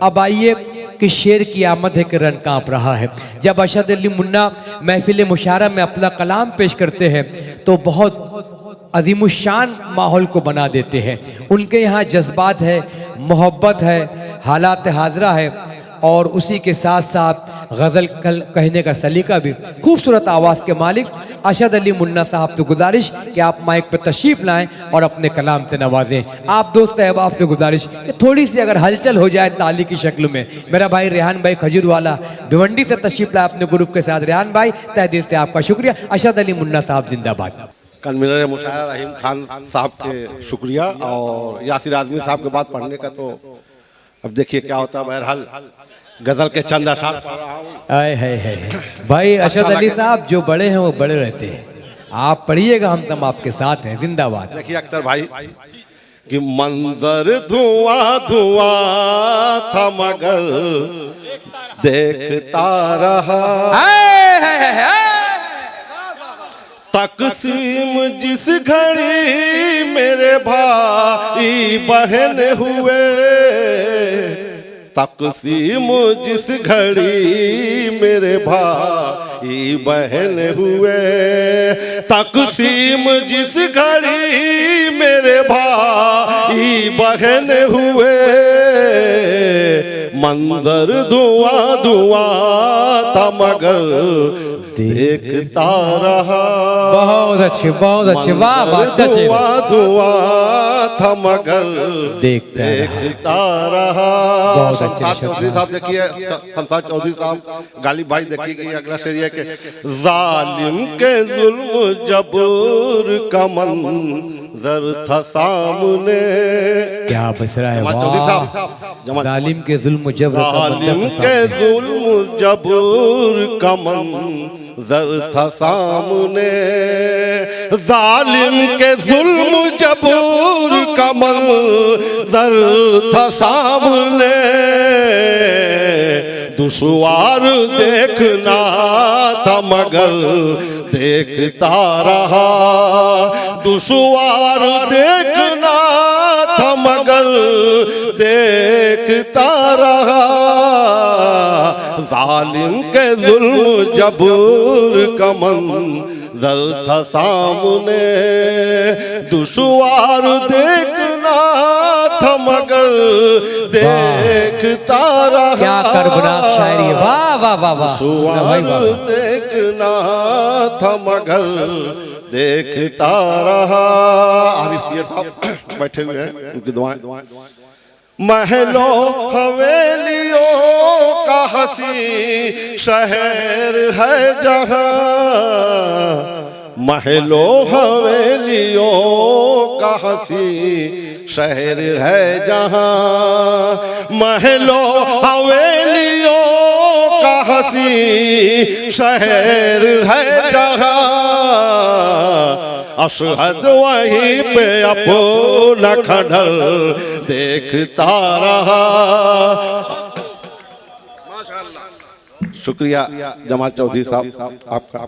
अब आइए कि शेर की आमद है कि रन कांप रहा है। जब अरशद अली मुन्ना महफिल मुशायरा में अपना कलाम पेश करते हैं तो बहुत अजीमुशान माहौल को बना देते हैं। उनके यहाँ जज्बात है, मोहब्बत है, हालात हाजरा है और उसी के साथ साथ गज़ल कहने का सलीका भी। खूबसूरत आवाज़ के मालिक अरशद अली मुन्ना साहब से गुजारिश कि आप माइक पर तशरीफ़ लाएं और अपने कलाम से नवाजें। आप दोस्त अहबाब से गुजारिश कि थोड़ी सी अगर हलचल हो जाए ताली की शक्ल में। मेरा भाई रेहान भाई खजूरवाला भिवंडी से तशरीफ़ लाए अपने ग्रुप के साथ। रेहान भाई तहे दिल से आपका शुक्रिया। अरशद अली मुन्ना साहब जिंदाबाद। कन्वीनर मुशायरा रहीम खान साहब के शुक्रिया और यासिर आजमी साहब के बाद पढ़ने का तो अब देखिए क्या होता है। बहरहाल गजल के चंद अशार आए है भाई अरशद अली साहब जो बड़े हैं वो बड़े रहते हैं। आप पढ़िएगा, हम सब आपके साथ हैं। जिंदाबाद। देखिए अख्तर भाई कि मंजर धुआं धुआं था मगर देखता रहा, तकसीम जिस घड़ी मेरे भाई बहन हुए, तकसीम जिस घड़ी मेरे भाई बहन हुए, तकसीम जिस घड़ी मेरे भाई बहन हुए, मंजर धुआं धुआं था मगर देखता रहा। बहुत अच्छे, वाह वाह। धुआं धुआं था मगर देखता रहा। शमशाद चौधरी साहब देखिए, शमशाद चौधरी साहब गालिब भाई देखिए कि अगला शेर ये के जालिम के जुल्म जबूर का मंजर था सामने। क्या बसरा है चौधरी साहब। जालिम के जुल्म जबर, जालिम के जुल्म जबूर का मंजर था सामने, जालिम के जुल्म जबूर का मंजर था सामने, दुश्वार देखना था मगर देखता रहा, दुश्वार देखना था मगर देखता रहा, जालिम के जुल्म जबूर का मंजर था सामने, दुश्वार देखना था मगर देखता रहा। क्या करबनाक शायरी, वाह वाह वाह वाह। दुश्वार देखना था मगर देखता रहा। आरिफ साहब बैठे हुए हैं, उनकी दुआएं। महलों हवेलियों का हसी शहर है जहां, महलों हवेलियों का हसी शहर है जहां, महलों हवेलियों का हसी शहर है जहां, अशहद वहीं पे अपना खंडर देखता रहा। शुक्रिया जमाल चौधरी साहब आपका।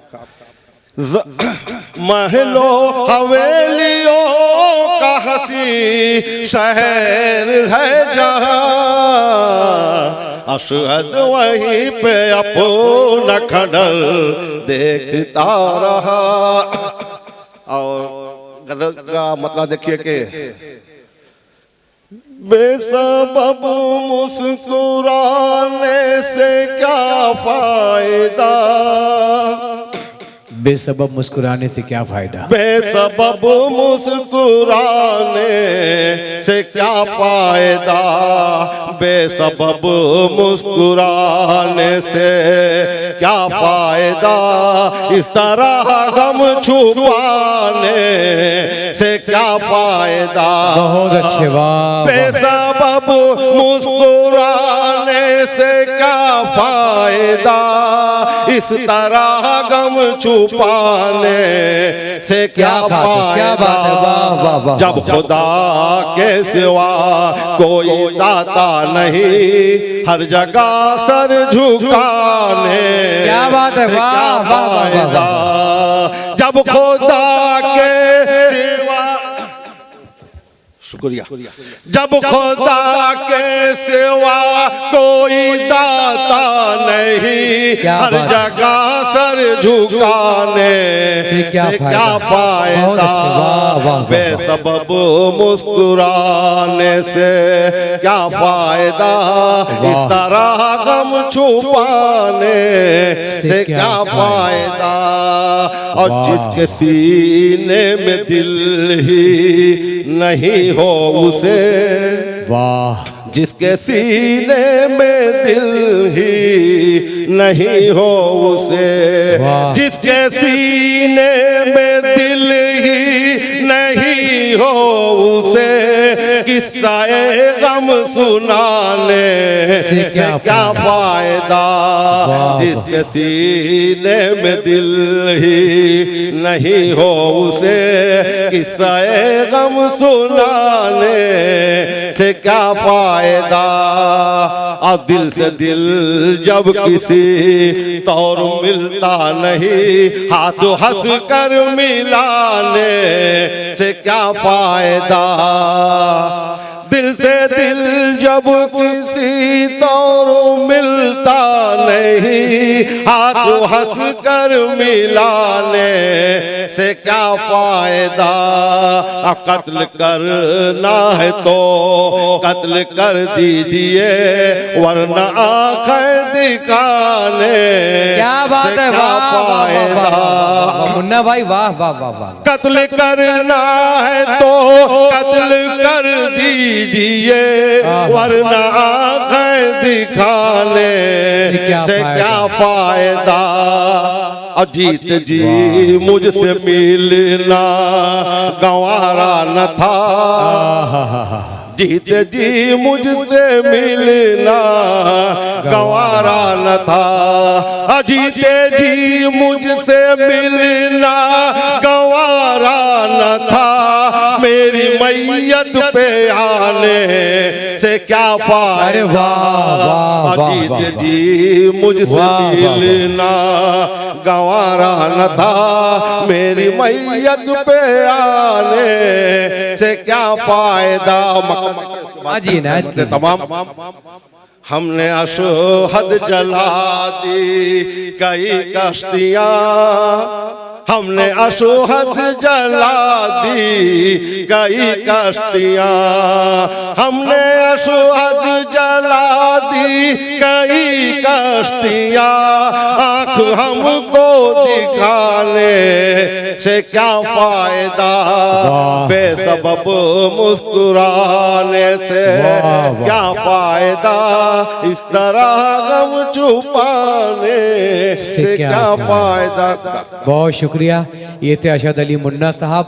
महलों हवेलियों का हसी शहर है जहां, अशहद वहीं पे अपना खंडर देखता रहा। और गजल का मतलब देखिए कि बेसबब मुस्कुराने से क्या फायदा, बेसबब मुस्कुराने से क्या फायदा, बेसबब मुस्कुराने से क्या फायदा, बेसबब मुस्कुराने से क्या फायदा, इस तरह गम छुपाने से क्या फायदा। बहुत अच्छे, वाह। बेसबब मुस्कुराने से क्या फायदा, इस तरह गम छुपाने से क्या फायदा। जब खुदा के सिवा कोई दाता नहीं, हर जगह सर झुकाने क्या बात है, से क्या वाह वाह फायदा। जब खुदा के सिवा शुक्रिया। जब खुदा के सिवा कोई दाता नहीं, हर जगह सर झुकाने से क्या फायदा, बेसबब मुस्कुराने से क्या फायदा, इस तरह गम छुपाने से क्या फायदा। और जिसके सीने में दिल ही नहीं हो उसे, वाह, जिसके सीने में दिल ही नहीं हो उसे, जिसके सीने में दिल ही नहीं हो उसे, किस्सा-ए गम सुनाने से क्या फायदा। जिसके सीने में दिल ही नहीं हो उसे, किस्सा-ए गम सुनाने से क्या फायदा। और दिल से दिल जब किसी तौर मिलता नहीं, हाथ हंस कर मिलाने से क्या फायदा। दिल से दिल जब किसी तौर मिलता नहीं, हाथ हंस कर मिलाने से क्या फायदा। कत्ल करना है तो कत्ल कर दीजिए, वरना आंखें दिखाने क्या बात है, क्या फायदा। मुन्ना भाई वाह वाह वाह वाह। कत्ल करना है तो कत्ल कर दीजिए, वरना आंखें दिखाने से क्या फायदा। अजीत जी मुझसे मिलना गंवारा न था, जीत जी मुझसे मिलना गंवारा न था। अजीत जी मुझसे मिलना गंवारा न था, मेरी मैयत पे आने से क्या फायदा। अजीत जी मुझसे मिलना गंवारा न था, मेरी मैयत पे आने से क्या फायदा। जी ना तमाम हमने अशोहद जला दी कई कश्तियां, हमने अशोहद जला दी कई कश्तियां, हमने अशोहद जला दी कई कश्तियां। आँख हमको दिखाने से क्या फायदा, बेसबब मुस्कुराने से क्या फायदा। इस तरह गम छुपाने से क्या फायदा। बहुत शुक्रिया। ये थे अरशद अली मुन्ना साहब।